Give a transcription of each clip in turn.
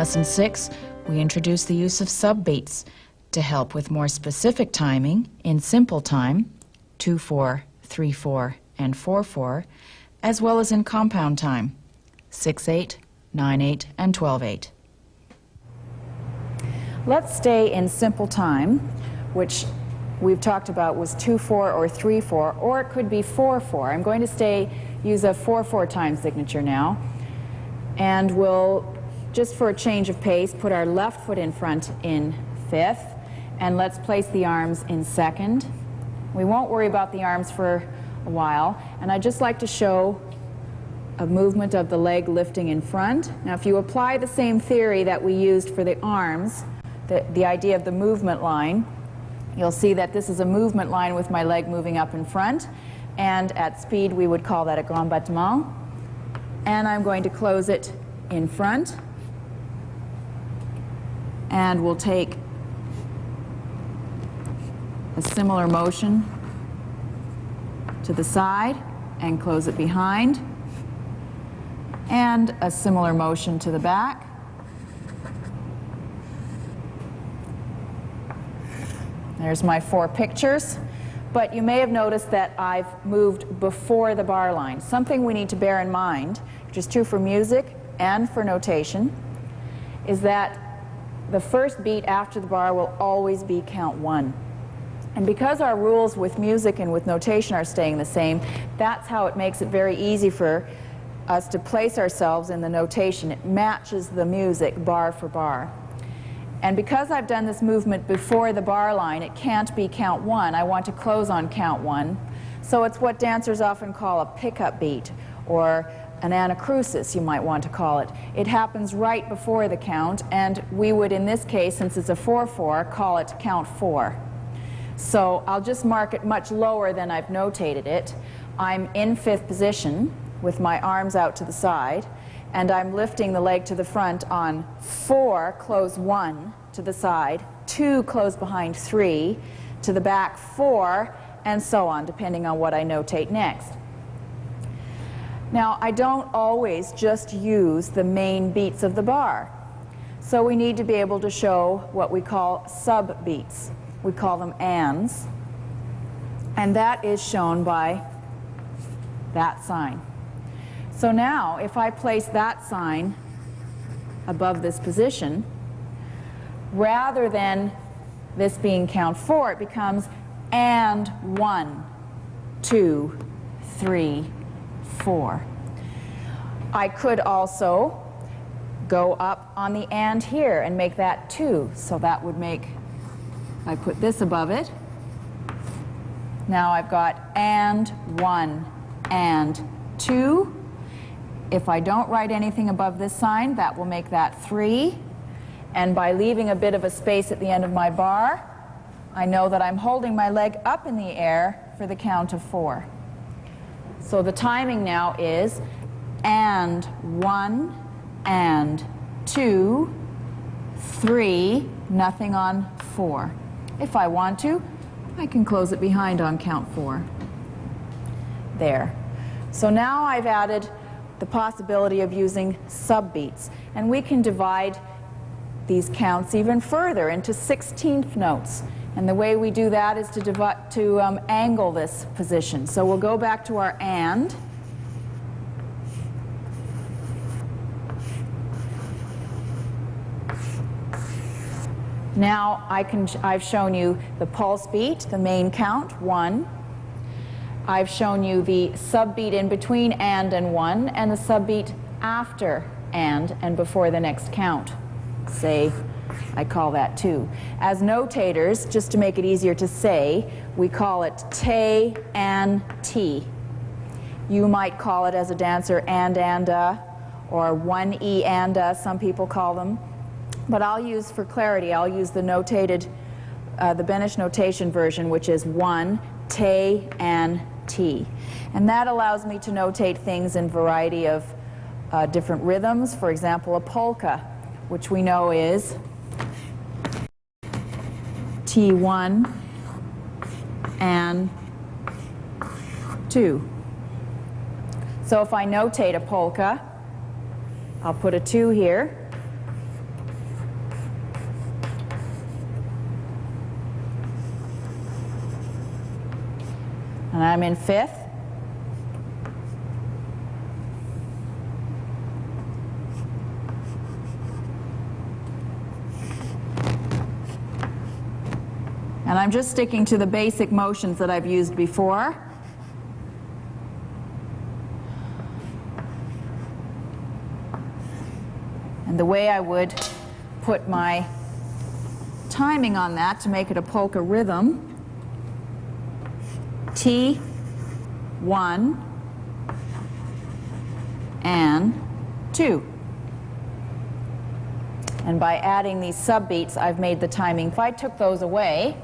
Lesson 6, we introduce the use of subbeats to help with more specific timing in simple time, 2/4, 3/4, and 4/4, as well as in compound time, 6/8, 9/8, and 12/8. Let's stay in simple time, which we've talked about was 2/4 or 3/4, or it could be 4/4. I'm going to use a 4/4 time signature now, and we'll, just for a change of pace, put our left foot in front in 5th, and let's place the arms in 2nd. We won't worry about the arms for a while, and I'd just like to show a movement of the leg lifting in front. Now, if you apply the same theory that we used for the arms, the idea of the movement line, you'll see that this is a movement line with my leg moving up in front, and at speed we would call that a grand battement. And I'm going to close it in front, and we'll take a similar motion to the side and close it behind, and a similar motion to the back. There's my 4 pictures, but you may have noticed that I've moved before the bar line. Something we need to bear in mind, which is true for music and for notation, is that the first beat after the bar will always be count 1. And because our rules with music and with notation are staying the same, that's how it makes it very easy for us to place ourselves in the notation. It matches the music bar for bar. And because I've done this movement before the bar line, it can't be count 1. I want to close on count 1. So it's what dancers often call a pickup beat, or an anacrusis, you might want to call it. It happens right before the count, and we would, in this case, since it's a 4/4, call it count 4. So I'll just mark it much lower than I've notated it. I'm in 5th position with my arms out to the side, and I'm lifting the leg to the front on 4, close 1 to the side, 2, close behind 3, to the back 4, and so on, depending on what I notate next. Now, I don't always just use the main beats of the bar, so we need to be able to show what we call sub-beats. We call them ands, and that is shown by that sign. So now, if I place that sign above this position, rather than this being count 4, it becomes and 1, 2, 3, 4. I could also go up on the and here and make that 2. So that would make, I put this above it. Now I've got and 1 and 2. If I don't write anything above this sign, that will make that 3. And by leaving a bit of a space at the end of my bar, I know that I'm holding my leg up in the air for the count of 4. So the timing now is and 1 and 2, 3, nothing on 4. If I want to, I can close it behind on count 4. There. So now I've added the possibility of using subbeats, and we can divide these counts even further into 16th notes, and the way we do that is to angle this position. So we'll go back to our and, now I've shown you the pulse beat, the main count, 1. I've shown you the subbeat in between and 1, and the subbeat after and before the next count. Say, I call that 2. As notators, just to make it easier to say, we call it te and t. You might call it as a dancer and or 1e and some people call them. But I'll use, for clarity, I'll use the notated, the Benesh notation version, which is 1, te and t. And that allows me to notate things in a variety of different rhythms. For example, a polka, which we know is T1 and 2. So if I notate a polka, I'll put a 2 here, and I'm in fifth. And I'm just sticking to the basic motions that I've used before. And the way I would put my timing on that to make it a polka rhythm, T, 1, and 2. And by adding these subbeats, I've made the timing. If I took those away,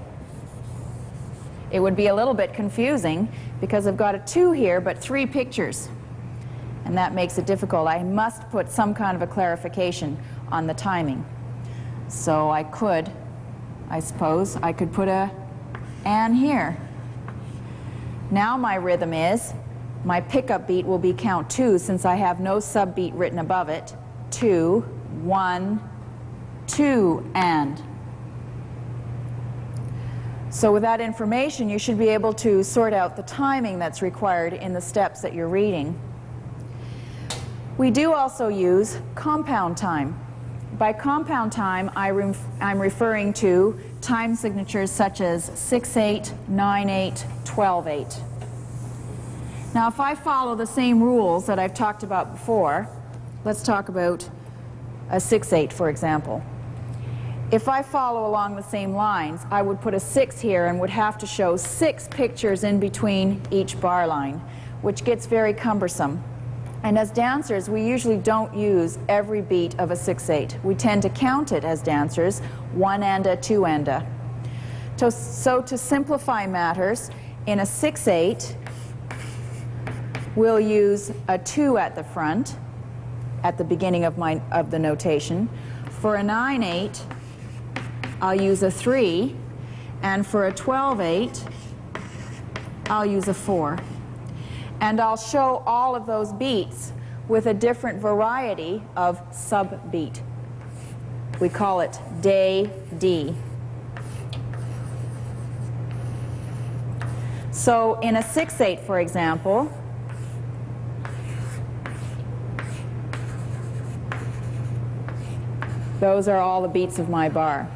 it would be a little bit confusing because I've got a 2 here, but 3 pictures. And that makes it difficult. I must put some kind of a clarification on the timing. So I could, I suppose, I could put a "and" here. Now my rhythm is, my pickup beat will be count 2 since I have no subbeat written above it. 2, 1, 2, and. So with that information, you should be able to sort out the timing that's required in the steps that you're reading. We do also use compound time. By compound time, I'm referring to time signatures such as 6/8, 9/8, 12/8. Now, if I follow the same rules that I've talked about before, let's talk about a 6/8, for example. If I follow along the same lines, I would put a 6 here and would have to show 6 pictures in between each bar line, which gets very cumbersome. And as dancers, we usually don't use every beat of a 6/8. We tend to count it as dancers, 1 and a, 2 and a. So to simplify matters, in a 6/8, we'll use a 2 at the front, at the beginning of the notation. For a 9/8, I'll use a 3, and for a 12/8, I'll use a 4. And I'll show all of those beats with a different variety of sub-beat. We call it day D. So in a 6/8, for example, those are all the beats of my bar.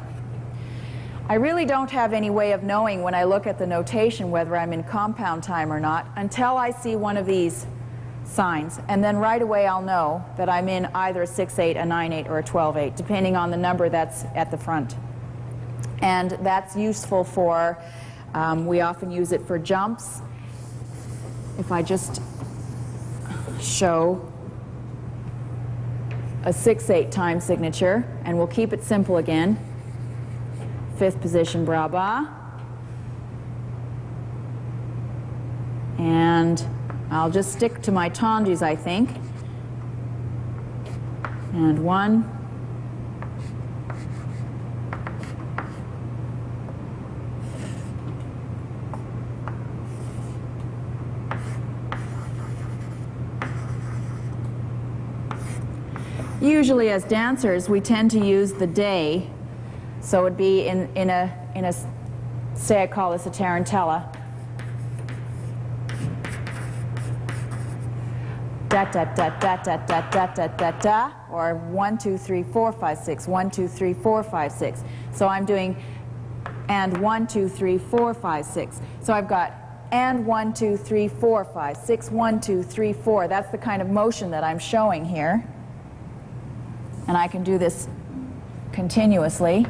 I really don't have any way of knowing when I look at the notation whether I'm in compound time or not until I see one of these signs, and then right away I'll know that I'm in either a 6/8, a 9/8, or a 12/8, depending on the number that's at the front. And that's useful for, we often use it for jumps. If I just show a 6/8 time signature, and we'll keep it simple again. 5th position bra-ba, and I'll just stick to my tendus, I think, and 1, usually as dancers we tend to use the day. So it would be in a, say I call this a tarantella. Da da da da da da da da da da, or 1, 2, 3, 4, 5, 6, 1, 2, 3, 4, 5, 6. So I'm doing and 1, 2, 3, 4, 5, 6. So I've got and 1, 2, 3, 4, 5, 6, 1, 2, 3, 4. That's the kind of motion that I'm showing here. And I can do this continuously.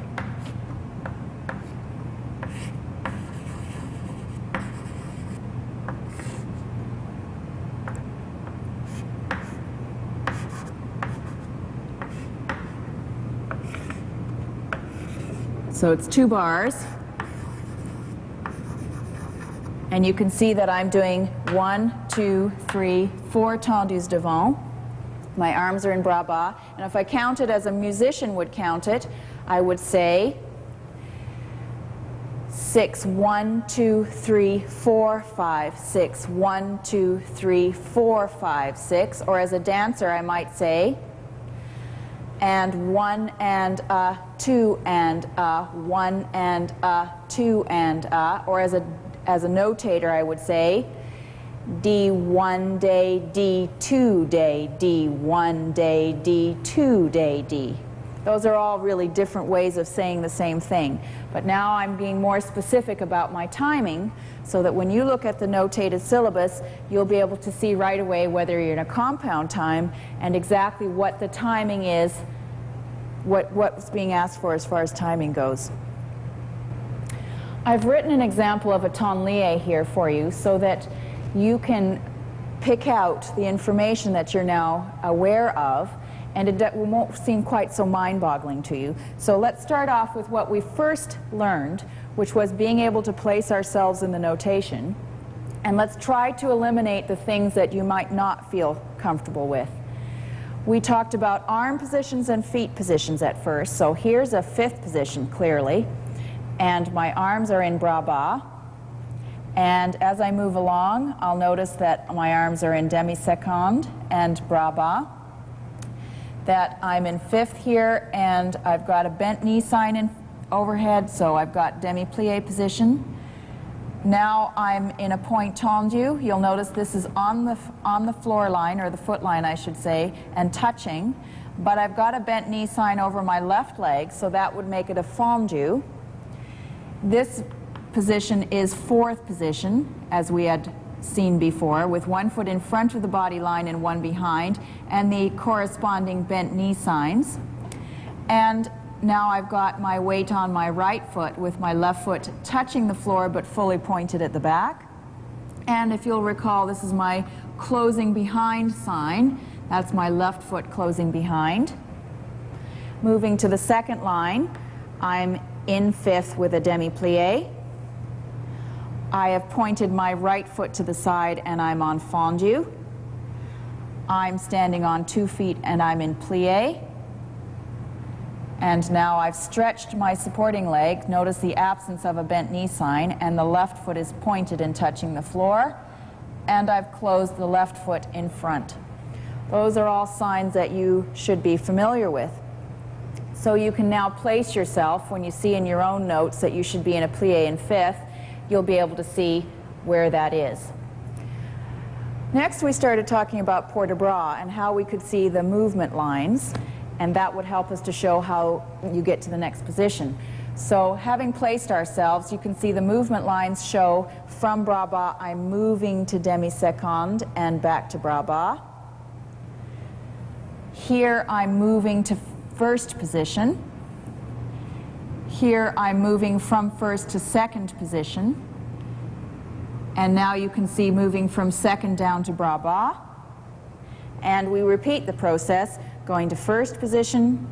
So it's 2 bars, and you can see that I'm doing 1, 2, 3, 4 tendus devant. My arms are in bras-bas, and if I count it as a musician would count it, I would say 6, 1, 2, 3, 4, 5, 6, 1, 2, 3, 4, 5, 6, or as a dancer I might say and 1 and 2 and 1 and 2 and or as as a notator, I would say D1 day, D2 day, D1 day, D2 day, D. Those are all really different ways of saying the same thing. But now I'm being more specific about my timing so that when you look at the notated syllabus, you'll be able to see right away whether you're in a compound time and exactly what the timing is, what's being asked for as far as timing goes. I've written an example of a ton lié here for you so that you can pick out the information that you're now aware of, and it won't seem quite so mind-boggling to you. So let's start off with what we first learned, which was being able to place ourselves in the notation. And let's try to eliminate the things that you might not feel comfortable with. We talked about arm positions and feet positions at first. So here's a fifth position, clearly. And my arms are in bras-bas. And as I move along, I'll notice that my arms are in demi-seconde and bras-bas. That I'm in fifth here, and I've got a bent knee sign in overhead, so I've got demi-plie position. Now I'm in a point tendu. You'll notice this is on the floor line, or the foot line I should say, and touching. But I've got a bent knee sign over my left leg, so that would make it a fondu. This position is fourth position, as we had seen before, with one foot in front of the body line and one behind, and the corresponding bent knee signs. And now I've got my weight on my right foot with my left foot touching the floor but fully pointed at the back. And if you'll recall, this is my closing behind sign. That's my left foot closing behind. Moving to the second line, I'm in fifth with a demi-plie. I have pointed my right foot to the side and I'm on fondu. I'm standing on 2 feet and I'm in plie. And now I've stretched my supporting leg. Notice the absence of a bent knee sign, and the left foot is pointed and touching the floor. And I've closed the left foot in front. Those are all signs that you should be familiar with. So you can now place yourself, when you see in your own notes that you should be in a plie in fifth, you'll be able to see where that is. Next, we started talking about port de bras and how we could see the movement lines, and that would help us to show how you get to the next position. So having placed ourselves, you can see the movement lines show from bras-bas, I'm moving to demi-seconde and back to bras-bas. Here I'm moving to first position. Here I'm moving from first to second position. And now you can see moving from second down to bras-bas. And we repeat the process, going to first position,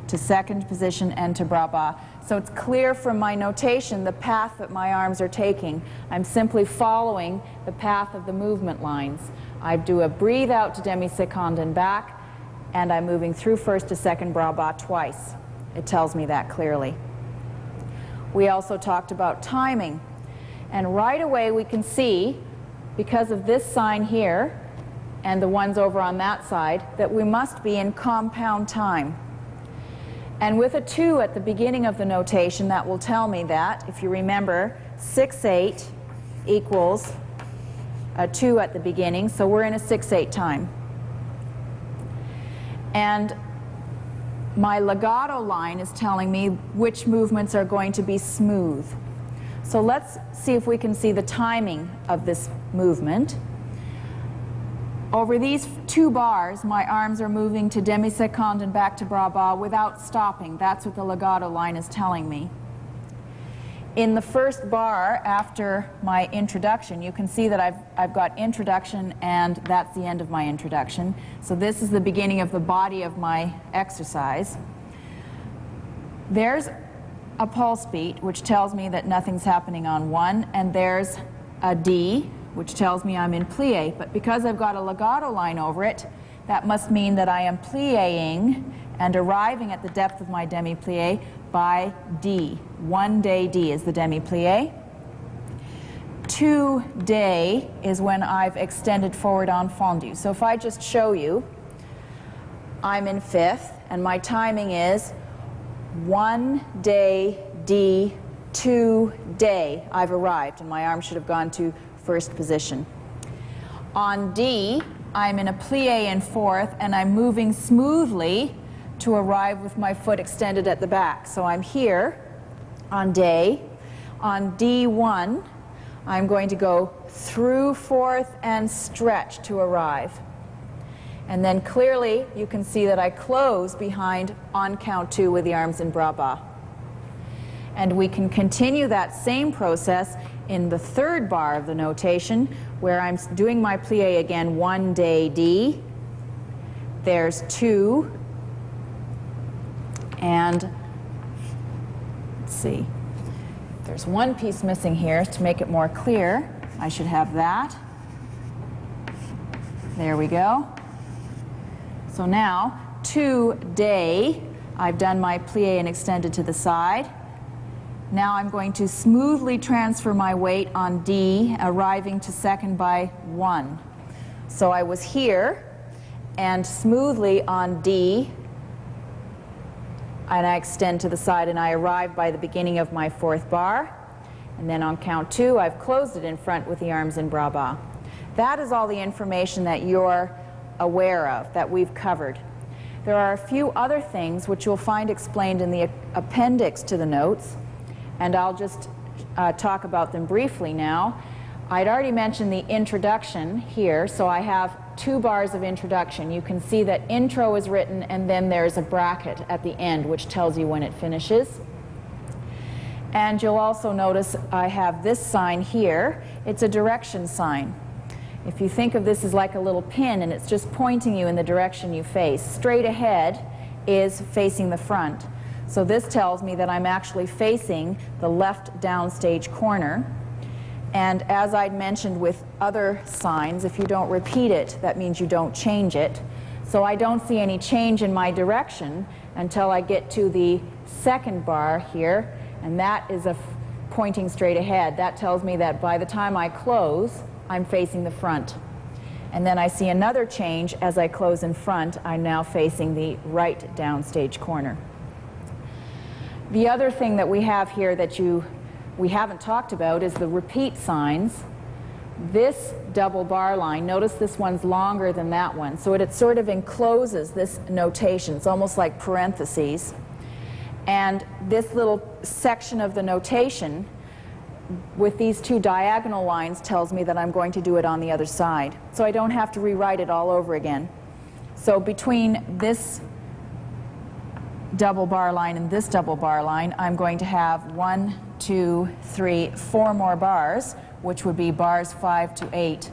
to second position, and to bras-bas. So it's clear from my notation the path that my arms are taking. I'm simply following the path of the movement lines. I do a breathe out to demi-seconde and back, and I'm moving through first to second bras-bas twice. It tells me that clearly. We also talked about timing. And right away we can see, because of this sign here and the ones over on that side, that we must be in compound time. And with a 2 at the beginning of the notation, that will tell me that, if you remember, 6/8 equals a 2 at the beginning, so we're in a 6/8 time. And my legato line is telling me which movements are going to be smooth. So let's see if we can see the timing of this movement. Over these 2 bars, my arms are moving to demi-seconde and back to bras-bas without stopping. That's what the legato line is telling me. In the first bar after my introduction, you can see that I've got introduction, and that's the end of my introduction. So this is the beginning of the body of my exercise. There's a pulse beat, which tells me that nothing's happening on 1, and there's a D, which tells me I'm in plie. But because I've got a legato line over it, that must mean that I am plieing and arriving at the depth of my demi-plie by D. 1 day D is the demi-plie. 2 day is when I've extended forward on fondu. So if I just show you, I'm in fifth, and my timing is 1 day D to day, I've arrived, and my arm should have gone to first position. On D, I'm in a plie in fourth, and I'm moving smoothly to arrive with my foot extended at the back. So I'm here on day. On D1, I'm going to go through fourth and stretch to arrive. And then clearly you can see that I close behind on count 2 with the arms in bras bas. And we can continue that same process in the third bar of the notation, where I'm doing my plie again, 1 day D. There's 2. And let's see. There's one piece missing here to make it more clear. I should have that. There we go. So now, 2 day, I've done my plie and extended to the side. Now I'm going to smoothly transfer my weight on D, arriving to second by 1. So I was here, and smoothly on D, and I extend to the side, and I arrive by the beginning of my fourth bar. And then on count 2, I've closed it in front with the arms in bras bas. That is all the information that you're aware of, that we've covered. There are a few other things which you'll find explained in the appendix to the notes, and I'll just talk about them briefly now. I'd already mentioned the introduction here, so I have 2 bars of introduction. You can see that intro is written, and then there's a bracket at the end which tells you when it finishes. And you'll also notice I have this sign here. It's a direction sign. If you think of this as like a little pin, and it's just pointing you in the direction you face. Straight ahead is facing the front. So this tells me that I'm actually facing the left downstage corner. And as I'd mentioned with other signs, if you don't repeat it, that means you don't change it. So I don't see any change in my direction until I get to the second bar here, and that is pointing straight ahead. That tells me that by the time I close, I'm facing the front. And then I see another change as I close in front. I'm now facing the right downstage corner. The other thing that we have here that we haven't talked about is the repeat signs. This double bar line, notice this one's longer than that one, so it sort of encloses this notation. It's almost like parentheses. And this little section of the notation with these 2 diagonal lines tells me that I'm going to do it on the other side. So I don't have to rewrite it all over again. So between this double bar line and this double bar line, I'm going to have 1, 2, 3, 4 more bars, which would be bars 5 to 8.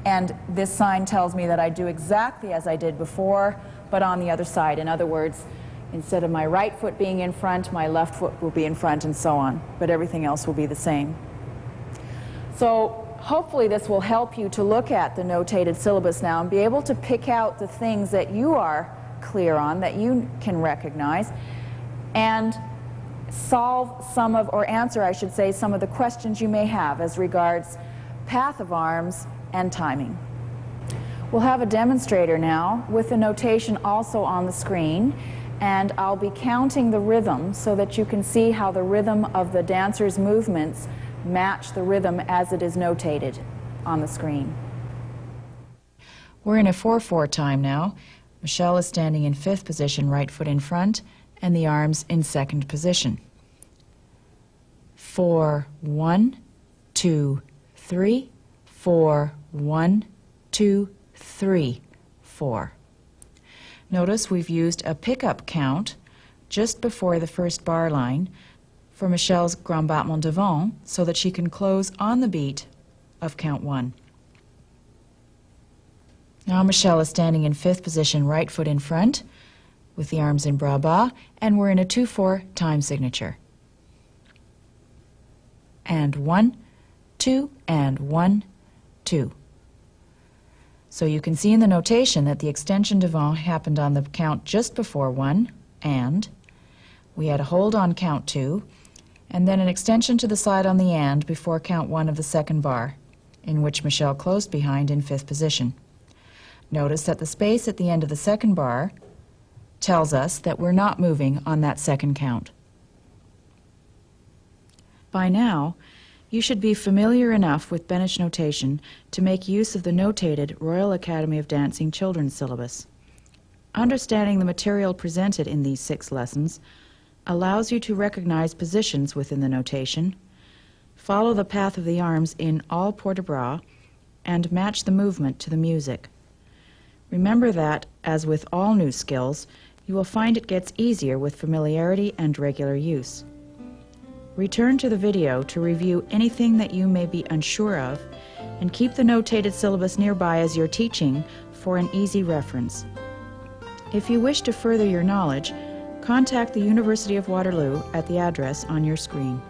And this sign tells me that I do exactly as I did before, but on the other side. In other words, instead of my right foot being in front, my left foot will be in front, and so on. But everything else will be the same. So hopefully this will help you to look at the notated syllabus now and be able to pick out the things that you are clear on, that you can recognize, and solve some of, or answer, I should say, some of the questions you may have as regards path of arms and timing. We'll have a demonstrator now with the notation also on the screen, and I'll be counting the rhythm so that you can see how the rhythm of the dancer's movements match the rhythm as it is notated on the screen. We're in a 4/4 time now. Michelle is standing in 5th position, right foot in front, and the arms in 2nd position. 4, 1, 2, 3, 4, 1, 2, 3, 4. Notice we've used a pickup count just before the first bar line for Michelle's grand battement devant so that she can close on the beat of count 1. Now Michelle is standing in 5th position, right foot in front, with the arms in bras bas, and we're in a 2/4 time signature. And 1, 2, and 1, 2. So you can see in the notation that the extension devant happened on the count just before 1, and we had a hold on count 2, and then an extension to the side on the and before count 1 of the second bar, in which Michelle closed behind in 5th position. Notice that the space at the end of the second bar tells us that we're not moving on that second count. By now, you should be familiar enough with Benesh notation to make use of the notated Royal Academy of Dancing children's syllabus. Understanding the material presented in these 6 lessons allows you to recognize positions within the notation, follow the path of the arms in all port-de-bras, and match the movement to the music. Remember that, as with all new skills, you will find it gets easier with familiarity and regular use. Return to the video to review anything that you may be unsure of, and keep the notated syllabus nearby as you're teaching for an easy reference. If you wish to further your knowledge, contact the University of Waterloo at the address on your screen.